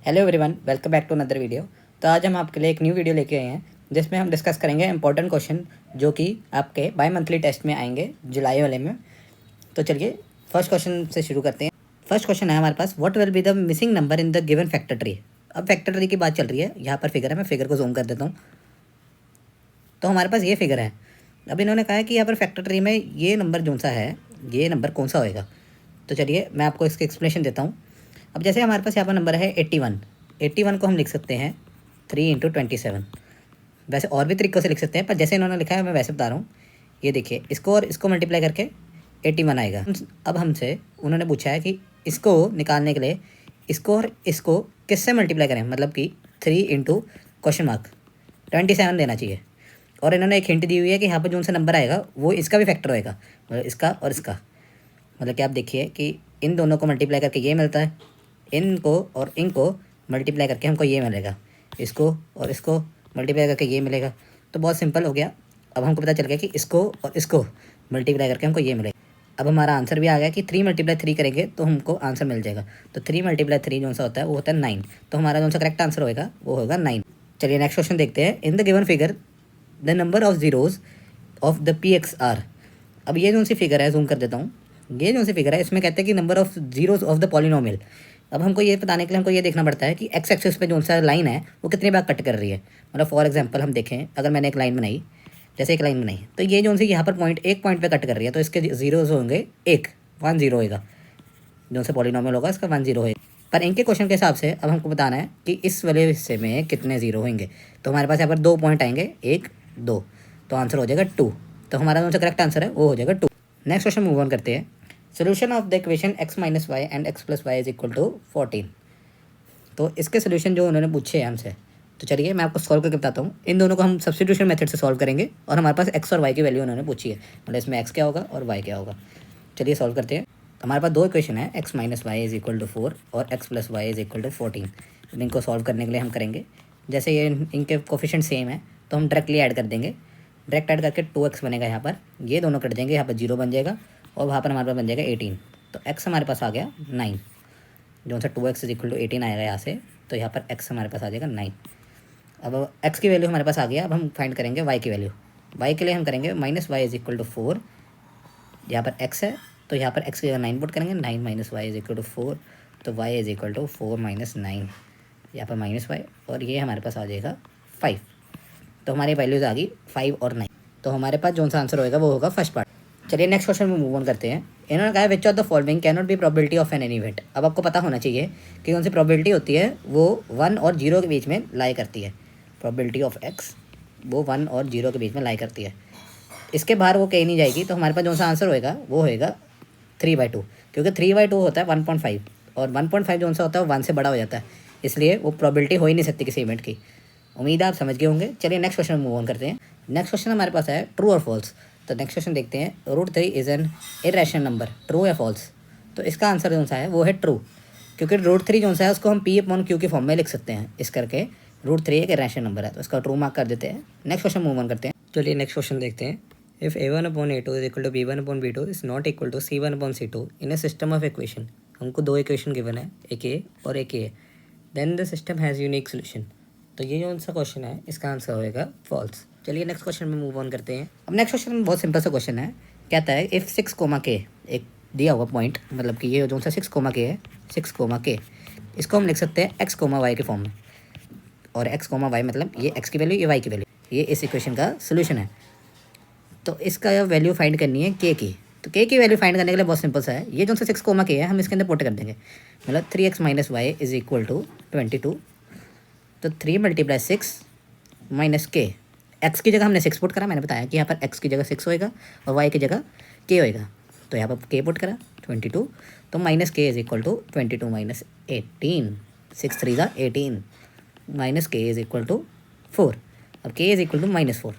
Hello everyone, welcome back to another video. तो आज हम आपके लिए एक न्यू वीडियो लेके आए हैं जिसमें हम डिस्कस करेंगे इंपॉर्टेंट क्वेश्चन जो कि आपके बाई मंथली टेस्ट में आएंगे जुलाई वाले में। तो चलिए फर्स्ट क्वेश्चन से शुरू करते हैं। फर्स्ट क्वेश्चन है हमारे पास, what will be the missing number in the given factor tree. अब फैक्टर ट्री की बात चल रही है, यहाँ पर फिगर है, मैं फिगर को जूम कर देता हूँ। तो हमारे पास ये फिगर है। अब इन्होंने कहा है कि यहाँ पर फैक्टर ट्री में ये नंबर जो सा है, ये नंबर कौन सा होएगा। तो चलिए मैं आपको इसकी एक्सप्लेनेशन देता हूँ। अब जैसे हमारे पास यहाँ पर नंबर है 81 को हम लिख सकते हैं 3 × 27। वैसे और भी तरीक़ों से लिख सकते हैं, पर जैसे इन्होंने लिखा है मैं वैसे बता रहा हूँ। ये देखिए, इसको और इसको मल्टीप्लाई करके 81 आएगा। अब हमसे उन्होंने पूछा है कि इसको निकालने के लिए इसको और इसको किससे मल्टीप्लाई करें, मतलब कि 3 × (27) देना चाहिए। और इन्होंने एक हिंट दी हुई है कि यहाँ पर जो सा नंबर आएगा वो इसका भी फैक्टर होएगा, मतलब इसका और इसका। मतलब कि आप देखिए कि इन दोनों को मल्टीप्लाई करके ये मिलता है, इनको और इनको मल्टीप्लाई करके हमको ये मिलेगा, इसको और इसको मल्टीप्लाई करके ये मिलेगा। तो बहुत सिंपल हो गया। अब हमको पता चल गया कि इसको और इसको मल्टीप्लाई करके हमको ये मिलेगा। अब हमारा आंसर भी आ गया कि 3 × 3 करेंगे तो हमको आंसर मिल जाएगा। तो 3 × 3 जो सा होता है वो होता है 9। तो हमारा जो सा करेक्ट आंसर होगा वो होगा 9। चलिए नेक्स्ट क्वेश्चन देखते हैं। In the given figure the number of zeros of the PX are. अब ये जो सी फिगर है, जूम कर देता हूँ, ये जो सी फिगर है इसमें कहते हैं कि number of zeros of the polynomial. अब हमको ये बताने के लिए हमको ये देखना पड़ता है कि एक्स एक्सिस पे जो सा लाइन है वो कितनी बार कट कर रही है। मतलब फॉर एग्जांपल हम देखें, अगर मैंने एक लाइन बनाई, जैसे एक लाइन बनाई, तो ये जो सी यहाँ पर एक पॉइंट पे कट कर रही है, तो इसके जीरोज़ होंगे 1 0 होएगा। जो सा पॉलिनोमियल होगा इसका 1 0 होएगा। पर इनके क्वेश्चन के हिसाब से अब हमको बताना है कि इस वाले हिस्से में कितने जीरो होंगे। तो हमारे पास यहाँ पर 2 पॉइंट आएंगे, 1 2, तो आंसर हो जाएगा 2। तो हमारा जो सा करेक्ट आंसर है वो हो जाएगा 2। नेक्स्ट क्वेश्चन मूव ऑन करते हैं। Solution of the equation x - y and x + y = 14। तो इसके सोल्यूशन जो उन्होंने पूछे हैं हमसे, तो चलिए मैं आपको सॉल्व करके बताता हूँ। इन दोनों को हम सब्स्टिट्यूशन मेथड से सॉल्व करेंगे और हमारे पास x और y की वैल्यू उन्होंने पूछी है, मतलब इसमें x क्या होगा और y क्या होगा। चलिए सॉल्व करते हैं। हमारे पास 2 इक्वेशन है, x - y = 4 और x + y = 14। इनको सॉल्व करने के लिए हम करेंगे, जैसे ये इनके कोफिशिएंट सेम है तो हम डायरेक्टली ऐड कर देंगे। डायरेक्ट ऐड करके 2x बनेगा, यहाँ पर ये दोनों कट देंगे, यहाँ पर 0 बन जाएगा और वहाँ पर हमारे पास बन जाएगा 18। तो x हमारे पास आ गया 9, जो सा 2x = 18 आएगा यहाँ से, तो यहाँ पर x हमारे पास आ जाएगा 9। अब x की वैल्यू हमारे पास आ गया। अब हम फाइंड करेंगे y की वैल्यू। y के लिए हम करेंगे -y = 4। यहाँ पर x है तो यहाँ पर x की जगह 9 पुट करेंगे, 9 - y = 4, तो y = 4 - 9, यहाँ पर -y, और ये हमारे पास आ जाएगा 5। तो हमारी वैल्यूज़ आ गई 5 और 9। तो हमारे पास जो सा आंसर होएगा वो होगा फर्स्ट पार्ट। चलिए नेक्स्ट क्वेश्चन में मूव ऑन करते हैं। इन्होंने कहा विच of the following can not be probability of an event. अब आपको पता होना चाहिए कि कौन सी प्रोबेबिलिटी होती है वो 1 और 0 के बीच में लाई करती है। प्रोबेबिलिटी ऑफ x वो 1 और 0 के बीच में लाई करती है, इसके बाहर वो कहीं नहीं जाएगी। तो हमारे पास जो सा आंसर होएगा वो होएगा 3/2, क्योंकि 3/2 होता है 1.5 और 1.5 जो सा होता है वो 1 से बड़ा हो जाता है, इसलिए वो प्रोबेबिलिटी हो ही नहीं सकती किसी इवेंट की। उम्मीद है आप समझ गए होंगे। चलिए नेक्स्ट क्वेश्चन मूव ऑन करते हैं। नेक्स्ट क्वेश्चन हमारे पास है ट्रू और फॉल्स। तो नेक्स्ट क्वेश्चन देखते हैं, √3 is an irrational number, true या फॉल्स। तो इसका आंसर जो सा है वो है ट्रू, क्योंकि √3 जो सा है उसको हम P/Q की फॉर्म में लिख सकते हैं। इस करके √3 एक इरेशनल नंबर है, तो इसका ट्रू मार्क कर देते हैं। नेक्स्ट क्वेश्चन मूव ऑन करते हैं। चलिए नेक्स्ट क्वेश्चन देखते हैं। If a1/a2 = b1/b2 is not equal to c1/c2 in a system of equation. हमको 2 इक्वेशन गिवन है, एक ए और एक A, then the system has unique solution. तो ये जो सा क्वेश्चन है इसका आंसर होएगा फॉल्स। चलिए नेक्स्ट क्वेश्चन में मूव ऑन करते हैं। अब नेक्स्ट क्वेश्चन बहुत सिंपल सा क्वेश्चन है। कहता है इफ़ 6, k एक दिया हुआ पॉइंट, मतलब कि ये जो सा 6, k है, 6, k, इसको हम लिख सकते हैं x, y के फॉर्म में। और x, y मतलब ये x की वैल्यू, ये y की वैल्यू, ये इस इक्वेशन का सोल्यूशन है। तो इसका वैल्यू फाइंड करनी है k की। तो k की वैल्यू फाइंड करने के लिए बहुत सिंपल सा है। ये जो सा 6, k है हम इसके अंदर पुट कर देंगे, मतलब 3x - y = 22। तो 3 × 6 - k, x की जगह हमने 6 पुट करा। मैंने बताया कि यहाँ पर x की जगह 6 होएगा और y की जगह k होएगा, तो यहाँ पर k पुट करा 22। तो -k = 22 - 18, 6 3 = 18, -k = 4। अब k = -4,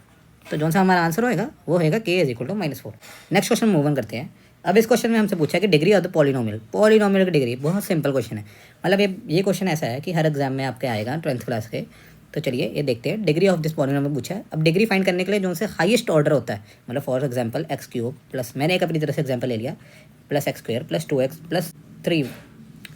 तो जो सा हमारा आंसर होएगा वो होएगा k = -4। Next question move on करते हैं। अब इस क्वेश्चन में हमसे पूछा कि डिग्री ऑफ द पॉलिनोमियल की डिग्री। बहुत सिंपल क्वेश्चन है, मतलब ये क्वेश्चन ऐसा है कि हर एग्जाम में आपके आएगा 12th क्लास के। तो चलिए ये देखते हैं, डिग्री ऑफ दिस पॉलिनोमियल पूछा है। अब डिग्री फाइंड करने के लिए जो से हाईएस्ट ऑर्डर होता है, मतलब फॉर एग्जांपल x³ प्लस, मैंने एक अपनी तरह से एग्जांपल ले लिया, +x² + 2x + 3,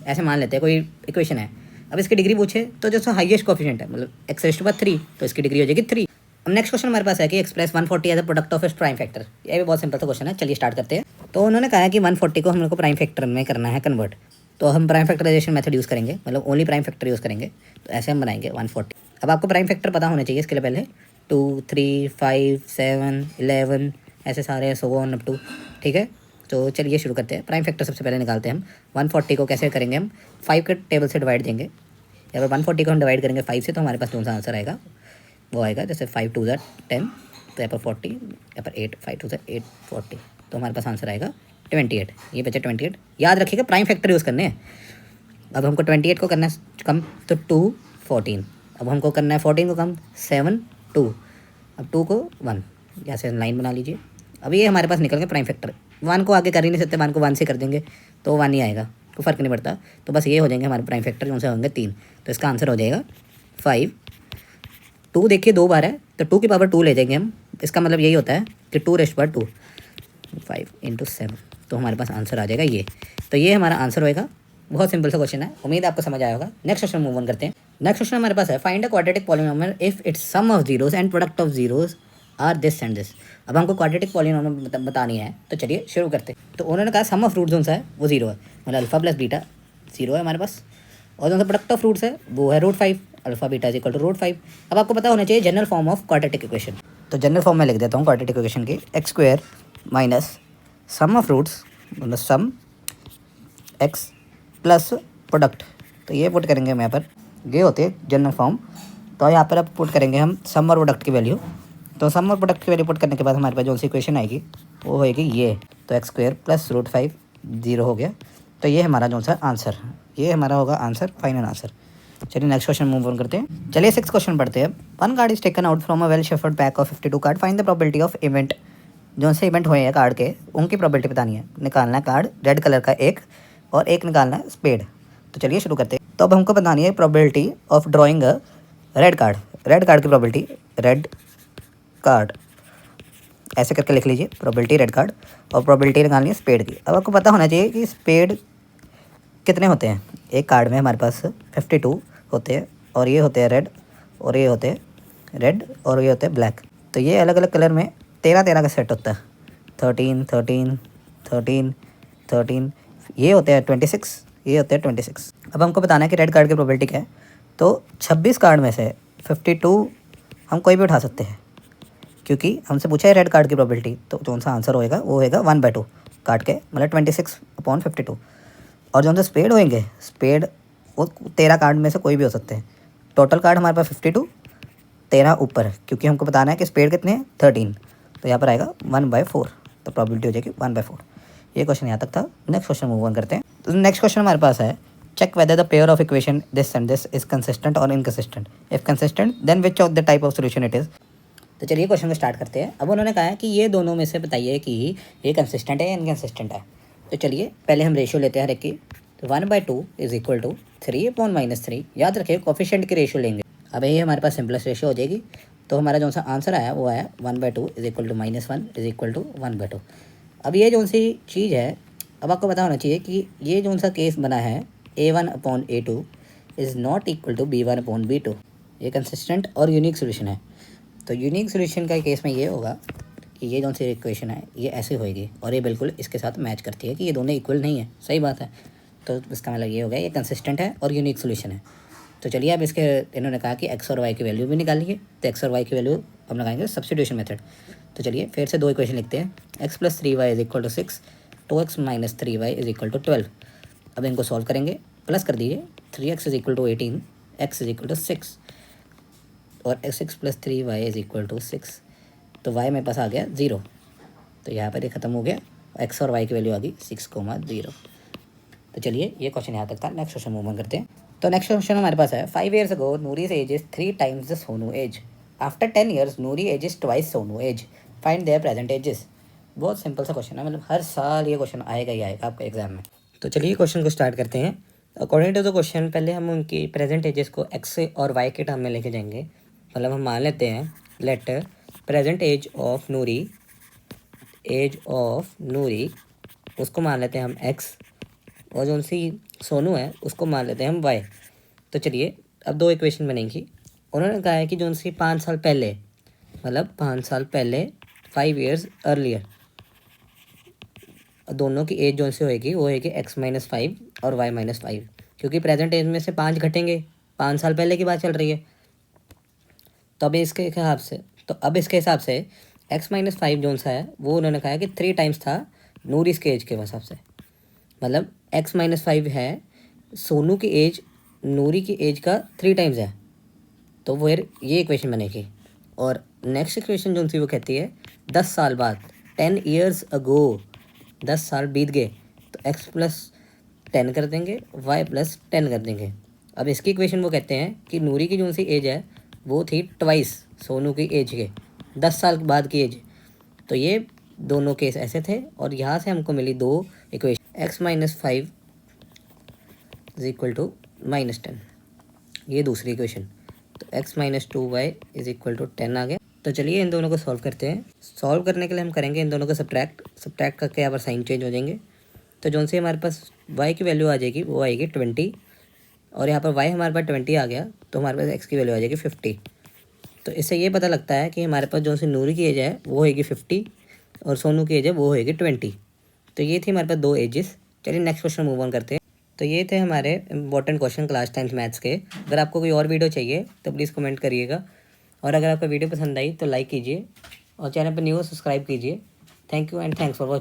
ऐसे मान लेते हैं कोई इक्वेशन है। अब इसकी डिग्री पूछे तो जो हाईएस्ट कोफिशिएंट है मतलब एक्स रेज़ टू पावर 3, तो इसकी डिग्री हो जाएगी 3। अब नेक्स्ट क्वेश्चन हमारे पास है कि express 140 as a product of इस प्राइम फैक्टर। ये भी बहुत सिंपल सा क्वेश्चन है, चलिए स्टार्ट करते हैं। तो उन्होंने कहा है कि 140 को हम लोग को प्राइम फैक्टर में करना है कन्वर्ट, तो हम प्राइम फैक्टराइजेशन मेथड यूज़ करेंगे, मतलब ओनली प्राइम फैक्टर यूज़ करेंगे। तो ऐसे हम बनाएंगे 140। अब आपको प्राइम फैक्टर पता होना चाहिए इसके लिए पहले 2, 3, 5, 7, 11 ऐसे सारे सो ऑन अप टू, ठीक है। तो चलिए शुरू करते हैं। प्राइम फैक्टर सबसे पहले निकालते हैं हम। 140 को कैसे करेंगे हम, 5 के टेबल से डिवाइड देंगे। या फिर 140 को हम डिवाइड करेंगे 5 से, तो हमारे पास कौन सा आंसर आएगा, वो आएगा जैसे 5 2 10, तो यहाँ पर 40, यहाँ पर 8, 5 2 8 40, तो हमारे पास आंसर आएगा 28। ये बचे 28। याद रखिएगा प्राइम फैक्टर यूज़ करने हैं। अब हमको 28 को करना है कम, तो 2 14। अब हमको करना है 14 को कम, 7 2। अब 2 को 1, यहाँ से लाइन बना लीजिए। अब ये हमारे पास निकल गया प्राइम फैक्टर। 1 को आगे कर ही नहीं सकते, 1 को 1 से कर देंगे तो 1 ही आएगा, कोई फ़र्क नहीं पड़ता। तो बस ये हो जाएंगे हमारे प्राइम फैक्टर, जो से होंगे 3। तो इसका आंसर हो जाएगा 5। 2 देखिए 2 बार है, तो 2 की पावर 2 ले जाएंगे हम। इसका मतलब यही होता है कि 2 रेज़ टू पावर 2, 5 × 7, तो हमारे पास आंसर आ जाएगा ये। तो ये हमारा आंसर होएगा। बहुत सिंपल सा क्वेश्चन है, उम्मीद आपको समझ आया होगा। नेक्स्ट क्वेश्चन मूव ऑन करते हैं। नेक्स्ट क्वेश्चन हमारे पास है find a quadratic polynomial if its sum of zeros and product of zeros are this and this. अब हमको क्वाड्रेटिक पॉलिनोमियल बतानी है, तो चलिए शुरू करते हैं। तो उन्होंने कहा सम ऑफ रूट जो सा है वो 0 है, मतलब अल्फा प्लस बीटा 0 है हमारे पास, और जो सा प्रोडक्ट ऑफ रूट्स है वो है √5, alpha beta is equal to √5। अब आपको पता होना चाहिए general form of quadratic equation. तो जनरल फॉर्म में लिख देता हूँ क्वाड्रेटिक इक्वेशन की, x² minus sum of roots मतलब सम x प्लस प्रोडक्ट। तो ये पुट करेंगे हम यहाँ पर, ये होते हैं जनरल फॉर्म। तो यहाँ पर अब पुट करेंगे हम सम और प्रोडक्ट की वैल्यू। तो सम और प्रोडक्ट की वैल्यू पुट करने के बाद हमारे पास जो सी इक्वेशन आएगी वो होएगी ये, तो x² प्लस √5 0 हो गया। तो ये हमारा जो सा आंसर, ये हमारा होगा आंसर, फाइनल आंसर। चलिए नेक्स्ट क्वेश्चन मूव ऑन करते हैं। चलिए 6 क्वेश्चन पढ़ते हैं। 1 card is taken out from a well shuffled pack of 52 card, find the probability of event. जो से इवेंट हुए हैं कार्ड के, उनकी प्रोबेबिलिटी बतानी है। निकालना है कार्ड रेड कलर का एक, और एक निकालना है स्पेड। तो चलिए शुरू करते हैं। तो अब हमको बतानी है probability of drawing a red card. Red card की प्रोबेबिलिटी, रेड कार्ड ऐसे करके लिख लीजिए, प्रोबेबिलिटी रेड कार्ड, और प्रोबेबिलिटी निकालनी है स्पेड की। अब आपको पता होना चाहिए कि स्पेड कितने होते हैं। एक कार्ड में हमारे पास 52 होते हैं, और ये होते हैं रेड, और ये होते हैं रेड, और ये होते हैं ब्लैक। तो ये अलग अलग कलर में 13 का सेट होता है, 13 13 13 13, ये होते हैं 26, ये होते हैं 26। अब हमको बताना है कि रेड कार्ड की प्रोबेबिलिटी क्या है। तो 26 कार्ड में से 52 हम कोई भी उठा सकते हैं, क्योंकि हमसे पूछा है रेड कार्ड की प्रोबेबिलिटी। तो जो सा आंसर होएगा वो होएगा 1/2 काट के, मतलब 26/52। और जो हम स्पेड होएंगे, स्पेड वो 13 कार्ड में से कोई भी हो सकते हैं। टोटल कार्ड हमारे पास 52, 13 ऊपर, क्योंकि हमको बताना है कि स्पेड कितने हैं 13, तो यहाँ पर आएगा 1/4। तो प्रोबेबिलिटी हो जाएगी 1/4। ये क्वेश्चन यहाँ तक था। नेक्स्ट क्वेश्चन मूव ऑन करते हैं। तो नेक्स्ट क्वेश्चन हमारे पास है check whether the pair of equation this and this is consistent और inconsistent. If consistent then which of the type of solution it is. तो चलिए क्वेश्चन को स्टार्ट करते हैं। अब उन्होंने कहा है कि ये दोनों में से बताइए कि ये कंसिस्टेंट है या इनकंसिस्टेंट है। तो चलिए पहले हम रेशियो लेते हैं हर एक की। तो 1/2 इज इक्वल टू 3/-3। याद रखिए कोफिशिएंट की रेशियो लेंगे। अब ये हमारे पास सिंपलेस्ट रेशियो हो जाएगी। तो हमारा जो सा आंसर आया वो आया 1/2 is equal to -1 is equal to 1/2। अब ये जो सी चीज़ है, अब आपको पता होना चाहिए कि ये जो सा केस बना है A1/A2 is not equal to B1/B2। ये कंसिस्टेंट और यूनिक सोल्यूशन है। तो यूनिक सोल्यूशन का केस में ये होगा कि ये जो सी इक्वेशन है ये ऐसे होएगी, और ये बिल्कुल इसके साथ मैच करती है कि ये दोनों इक्वल नहीं है। सही बात है। तो इसका मतलब ये हो गया ये कंसिस्टेंट है और यूनिक सोल्यूशन है। तो चलिए अब इसके इन्होंने कहा कि एक्स और वाई की वैल्यू भी निकालिए। तो एक्स और वाई की वैल्यू हम लगाएंगे सब्स्टिट्यूशन मेथड। तो चलिए फिर से 2 इक्वेशन लिखते हैं। x + 3y is equal to 6, 2x - 3y is equal to 12। अब इनको सॉल्व करेंगे, प्लस कर दीजिए। 3x is equal to 18, x is equal to 6, और 6 + 3y इज इक्वल टू 6। तो y मेरे पास आ गया 0। तो यहाँ पर ये ख़त्म हो गया। x और y की वैल्यू आ गई 6,0। तो चलिए ये क्वेश्चन यहाँ तक था। नेक्स्ट क्वेश्चन मूव ऑन करते हैं। तो नेक्स्ट क्वेश्चन हमारे पास है 5 years ago नूरी's age is 3 times the Sonu age. After 10 years Noori age is twice Sonu age, find their present ages. बहुत सिंपल सा क्वेश्चन है, मतलब हर साल ये क्वेश्चन आएगा ही आएगा आपके एग्जाम में। तो चलिए क्वेश्चन को स्टार्ट करते हैं। अकॉर्डिंग टू द क्वेश्चन पहले हम उनकी प्रेजेंट एजेस को एक्स और वाई के टर्म में लेके जाएंगे। मतलब हम मान लेते हैं लेट प्रेजेंट एज ऑफ नूरी उसको मान लेते हैं हम एक्स, और जो उनसी सोनू है उसको मान लेते हैं हम वाई। तो चलिए अब दो इक्वेशन बनेंगी। उन्होंने कहा है कि जो उनसे 5 साल पहले, मतलब 5 साल पहले 5 ईयर्स अर्लियर, दोनों की एज जो से होएगी वो होएगी x-5 और y-5, क्योंकि प्रेजेंट एज में से 5 घटेंगे, 5 साल पहले की बात चल रही है। तो अब इसके हिसाब से x-5 जो सा है वो उन्होंने कहा है कि 3 टाइम्स था नूरी के एज के हिसाब से, मतलब x-5 है सोनू की एज नूरी की एज का 3 टाइम्स है। तो फिर ये इक्वेशन बनेगी। और नेक्स्ट इक्वेशन जो सी वो कहती है 10 साल बाद, 10 ईयर्स अगो, 10 साल बीत गए तो x+10 कर देंगे, y+10 कर देंगे। अब इसकी इक्वेशन वो कहते हैं कि नूरी की जो सी एज है वो थी ट्वाइस सोनू की एज के, 10 साल बाद की एज। तो ये दोनों केस ऐसे थे और यहाँ से हमको मिली दो equation, x-5 is equal to -10, ये दूसरी इक्वेशन। तो x-2y इज इक्वल टू 10 आ गया। तो चलिए इन दोनों को सॉल्व करते हैं। सॉल्व करने के लिए हम करेंगे इन दोनों को सब्ट्रैक्ट करके यहाँ पर साइन चेंज हो जाएंगे। तो जो से हमारे पास y की वैल्यू आ जाएगी वो आएगी 20, और यहाँ पर y हमारे पास 20 आ गया तो हमारे पास x की वैल्यू आ जाएगी 50। तो इससे ये पता लगता है कि हमारे पास जो सी नूरी की एज है वो होएगी 50 और सोनू की एज है वो होएगी 20। तो ये थी हमारे पास दो एजेस। चलिए नेक्स्ट क्वेश्चन मूव ऑन करते हैं। तो ये थे हमारे important question class 10th maths के। अगर आपको कोई और वीडियो चाहिए तो प्लीज़ कमेंट करिएगा, और अगर आपको वीडियो पसंद आई तो लाइक कीजिए और चैनल पर न्यू सब्सक्राइब कीजिए। Thank you and thanks for watching.